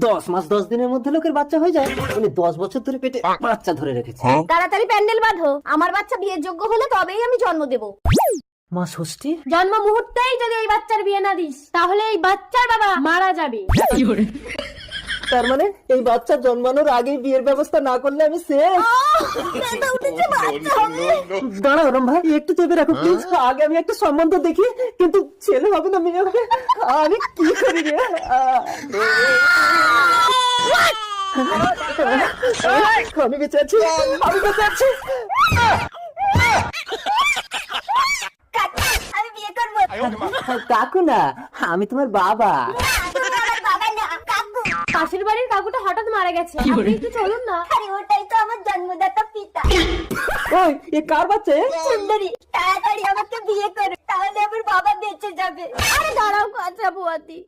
10 মাস 10 দিনের মধ্যে লোকের বাচ্চা হয়ে যায়, উনি 10 বছর ধরে পেটে বাচ্চা ধরে রেখেছে। তাড়াতাড়ি প্যান্ডেল বাঁধো, আমার বাচ্চা বিয়ের যোগ্য হলে তবেই আমি জন্ম দেব। মা ষষ্ঠী, জন্ম মুহূর্তেই যদি এই বাচ্চার বিয়ে না দিস তাহলে এই বাচ্চার বাবা মারা যাবে। তার মানে এই বাচ্চা জন্মানোর আগেই বিয়ের ব্যবস্থা না করলে আমি শেষ। দাঁড়াও রম ভাই, একটু চেপে রাখো প্লিজ। আগে আমি একটা সম্বন্ধ দেখি, কিন্তু ছেলে হবে না মেয়ে হবে, আমি কি করি রে? আমি বেঁচে আছি, আমি বেঁচে আছি। আমি বিয়ে করবো। কাকু না, আমি তোমার বাবা। বাবা না, কাকু। পাশের বাড়ির কাকুটা হঠাৎ মারা গেছে, আপনি একটু চলুন না। আরে ওটাই তো আমার জন্মদাতা পিতা। ওই এ কার বাচ্চা? সুন্দরী, তাড়াতাড়ি আমাকে বিয়ে করো, তাহলে আমার বাবা বেঁচে যাবে। আরে দাঁড়াও কাঁচা বুয়াতি।